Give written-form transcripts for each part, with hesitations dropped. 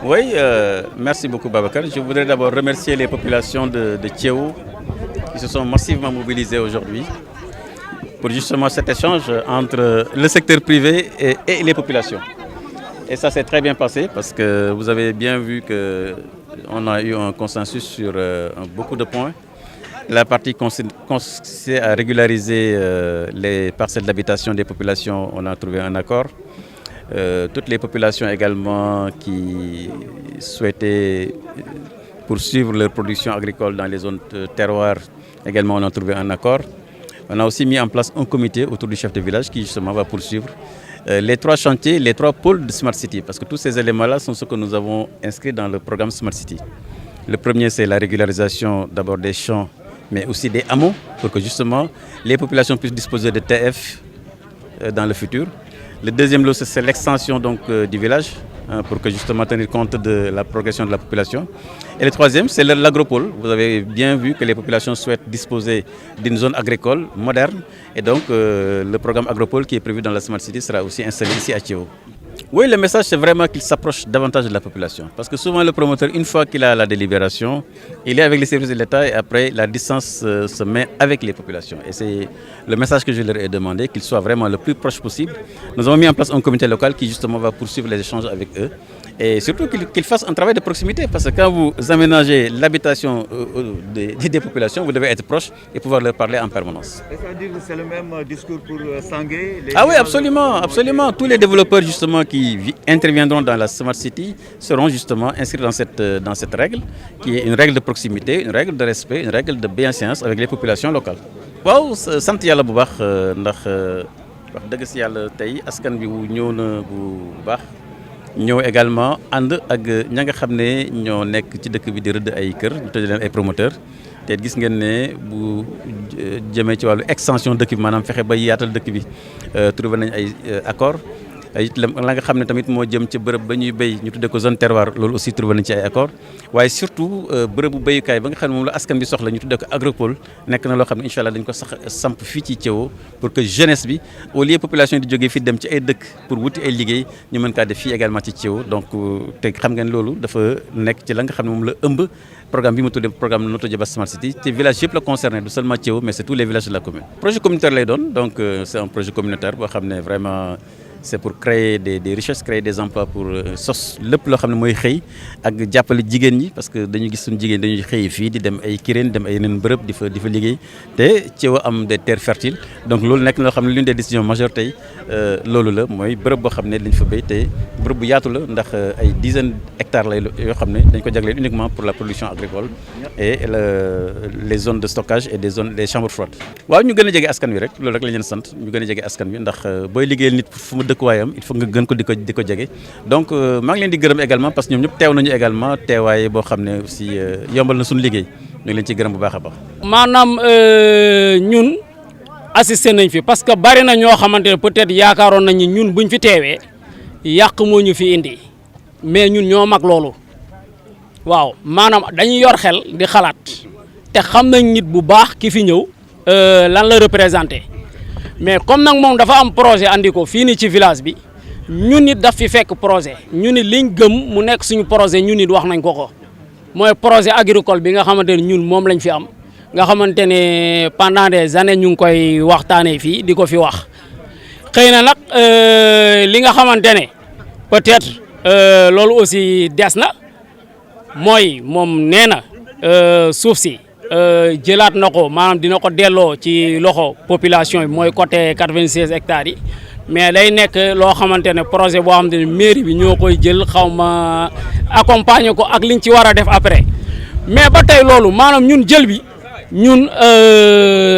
Oui, merci beaucoup Babacar. Je voudrais d'abord remercier les populations de Thiéou qui se sont massivement mobilisées aujourd'hui pour justement cet échange entre le secteur privé et les populations. Et ça s'est très bien passé parce que vous avez bien vu qu'on a eu un consensus sur beaucoup de points. La partie consistait à régulariser les parcelles d'habitation des populations, on a trouvé un accord. Toutes les populations également qui souhaitaient poursuivre leur production agricole dans les zones terroirs, également on a trouvé un accord. On a aussi mis en place un comité autour du chef de village qui justement va poursuivre les 3 chantiers, les 3 pôles de Smart City, parce que tous ces éléments-là sont ceux que nous avons inscrits dans le programme Smart City. Le premier, c'est la régularisation d'abord des champs, mais aussi des hameaux, pour que justement les populations puissent disposer de TF dans le futur. Le deuxième lot, c'est l'extension du village, pour que justement tenir compte de la progression de la population. Et le troisième, c'est l'agropole. Vous avez bien vu que les populations souhaitent disposer d'une zone agricole moderne. Et donc, le programme agropole qui est prévu dans la Smart City sera aussi installé ici à Thiéou. Oui, le message, c'est vraiment qu'il s'approche davantage de la population. Parce que souvent, le promoteur, une fois qu'il a la délibération, il est avec les services de l'État et après, la distance se met avec les populations. Et c'est le message que je leur ai demandé, qu'ils soient vraiment le plus proche possible. Nous avons mis en place un comité local qui, justement, va poursuivre les échanges avec eux. Et surtout qu'ils fassent un travail de proximité. Parce que quand vous aménagez l'habitation des populations, vous devez être proche et pouvoir leur parler en permanence. C'est-à-dire que c'est le même discours pour Sangué? Ah oui, absolument, absolument. Tous les développeurs, justement, qui interviendront dans la Smart City seront justement inscrits dans cette règle, qui est une règle de proximité, une règle de respect, une règle de bienséance avec les populations locales. Waaw sant yàlla bu baax ndax wax dëgg si yàlla tey askan bi ñëw na bu baax ñëw également ànd ak ña nga xam ne ñoo nekk ci dëkk bi di rëdd ay kër ñu tuddee leen ay promoteurs te gis ngeen ne bu jëmee ci wàllu extension dëkk bi maanaam fexe ba yaatal dëkk bi trouvé nañ ay accord it la nga xam ne tamit moo jëm ci bërëb ba ñuy béy ñu tuddee ko zone terroir loolu aussi trouvé nañ ci ay accord waaye surtout bërëbu béyukaay ba nga xam ne moom la askan bi soxla ñu tuddee ko agropole nekk na loo xam ne incha allah dañ ko sax samp fii ci Thiéou pour que jeunesse bi au lieu population di jógee fii dem ci ay dëkk pour wuti ay liggéey ñu mën kaa def fii également ci Thiéou donc te xam ngeen loolu dafa nekk ci la nga xam ne moom la ëmb programme bi ma tuddee programme Notto Diobass Smart City te village yëpp la concerné du seulement Thiéou mais c'est tous les villages de la commune. Projet communautaire lay doon donc c'est un projet communautaire boo xam ne vraiment c'est pour créer des richesses, créer des emplois pour sos lépp loo xam ne mooy xëy ak jàppale jigéen ñi parce que dañu gis suñu jigéen dañuy xëy fii di dem ay Kirène dem ay yeneen bërëb di fa liggéey te Thiéou am des terres fertiles donc loolu nekk na loo xam ne l'une des décisions majeures tey loolu la mooy bërëb boo xam ne lañ fa béy te bërëb bu yaatu la ndax ay dizaines d'hectares lay yoo xam ne dañ ko jagleel uniquement pour la production agricole et les zones de stockage et des chambres froides. waaw ñu gën a jege askan wi rek loolu rek lañ leen sant ñu gën a jege askan wi ndax booy liggéeyal nit fu mu dëkkuwaayam il faut nga gën ko di ko jege donc maa ngi leen di gërëm également parce que ñoom ñëpp teew nañu également teewaay boo xam ne aussi yombal na suñu liggéey ñu ngi leen ciy gërëm bu baax a baax. maanaam ñun assisté nañ fi parce que bari na ñoo xamante ne peut-être yaakaaroon nañ ni ñun buñ fi teewee yàq moo ñu fi indi mais ñun ñoo mag loolu waaw maanaam dañuy yor xel di xalaat te xam nañ nit bu baax ki fi ñëw lan la représenté mais comme nag moom dafa am projet andi ko fii nii ci village bi ñun nit daf fi fekk projet ñun nit liñ gëm mu nekk suñu projet ñun nit wax nañ ko mooy projet agricole bi nga xamante ne ñun moom lañ fi am nga xamante ne pendant des années ñu ngi koy waxtaanee fii di ko fi wax xëy na nag li nga xamante ne peut-être loolu aussi des na mooy moom nee na suuf si jëlaat na ko maanaam dina ko delloo ci loxo population bi mooy côté 96 hectares yi mais day nekk loo xamante ne projet boo xamante ne mairie bi ñoo koy jël xaw ma accompagner ko ak liñ ci war a def après mais ba tey loolu maanaam ñun jël bi ñun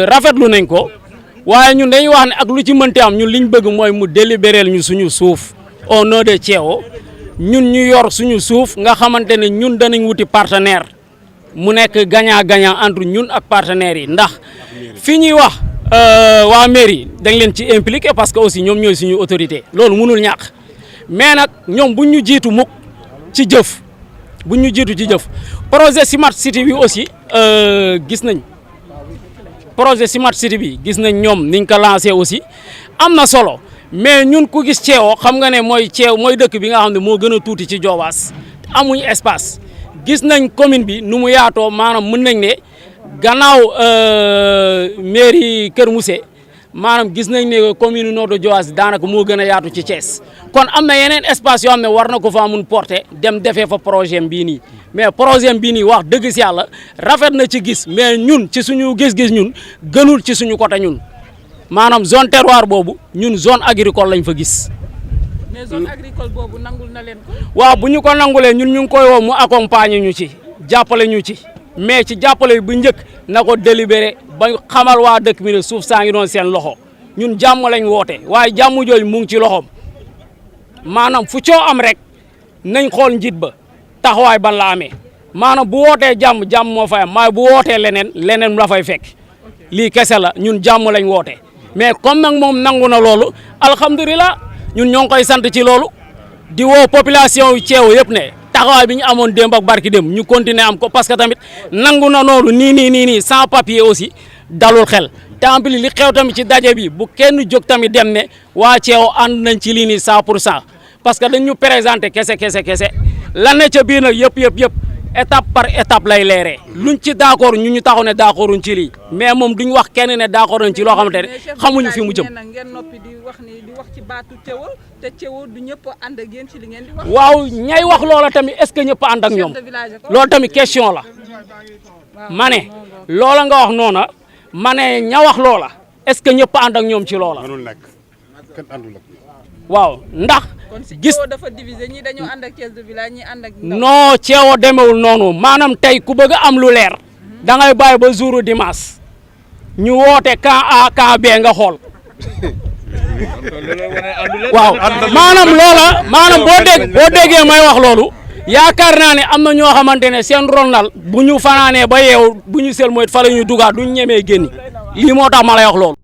rafetlu nañ ko waaye ñun dañuy wax ne ak lu ci mënti am ñun liñ bëgg mooy mu délibérer ñu suñu suuf au nom de Thiéou ñun ñu yor suñu suuf nga xamante ne ñun danañ wuti partenaire mu nekk gagnant-gagnant entre ñun ak partenaires yi ndax fi ñuy wax waa mairie dañ leen ci impliqué parce que aussi ñoom ñooy suñu autorité loolu mënul ñàkk mais nag ñoom buñ ñu jiitu mukk ci jëf buñ ñu jiitu ci jëf projet Smart City bi aussi gis nañ projet Smart City bi gis nañ ñoom niñ ko lancé aussi am na solo mais ñun ku gis Thiéou xam nga ne mooy Thiéou mooy dëkk bi nga xam ne moo gën a tuuti ci Diobass amuñ espace gis nañ commune bi nu mu yaatoo maanaam mën nañ ne gannaaw mairie Kër Mousse maanaam gis nañ ne commune Notto Diobass daanaka moo gën a yaatu ci Thiès kon am na yeneen espace yoo xam ne war na ko fa mun porter dem defee fa projet bii nii mais projet bii nii wax dëgg si yàlla rafet na ci gis mais ñun ci suñu gis-gis ñun gënul ci suñu côté ñun maanaam zone terroir boobu ñun zone agricole lañ fa gis. mais zone agricole boobu nangul na leen ko. waaw bu ñu ko nangulee ñun ñu ngi koy woo mu accompagner ñu ci jàppale ñu ci mais ci jàppale bu njëkk na ko délibéré ba xamal waa dëkk bi ne suuf saa ngi doon seen loxo ñun jàmm lañ woote waaye jàmm jooju mu ngi ci loxoom maanaam fu coo am rek nañ xool njiit ba taxawaay ban la amee maanaam bu wootee jàmm jàmm moo fay am waaye bu wootee leneen la fay fekk lii kese la ñun jàmm lañ woote mais comme nag moom nangu na loolu alhamdulilah ñun ñoo ngi koy sant ci loolu di woo population yu Thiéwo yëpp ne taxawaay bi ñu amoon démb ak barki démb ñu continuer am ko parce que tamit nangu na noonu nii sans papier aussi dalul xel te en plus li xew tamit ci daje bi bu kenn jóg tamit dem ne waa Thiéwo ànd nañ ci lii nii 100% parce que dañ ñu présenté kese lan ne ca biir nag yëpp étape par étape lay leeree luñ ci d'accord ñu taxaw ne d'accorduñ ci lii mais moom duñ wax kenn ne d'accord nañ ci loo xamante ne xamuñu fi mu jëm. ngeen noppi di wax ci baatu Thiéwo te Thiéwo du ñëpp ànd ak yéen ci li ngeen di wax. waaw ñay wax loola tamit est-ce que ñëpp ànd ak ñoom loolu tamit question la ma ne loola nga wax noona ma ne ña wax loola est-ce que ñëpp ànd ak ñoom ci loola. mënul nekk kenn àndul ak waaw ndax. gis Thiéwo dafa diviser ñi dañoo ànd ak chef de village ñi ànd ak. non Thiéwo demewul noonu maanaam tey ku bëgg a am lu leer da ngay bàyyi ba jour dimanche ñu woote camp A camp B nga xool. waaw maanaam loola maanaam boo déggee may wax loolu yaakaar naa ne am na ñoo xamante ne seen ronal bu ñu fanaanee ba yeew bu ñu sel mooy fa la ñuy dugaat duñ ñemee génni lii moo tax ma lay wax loolu.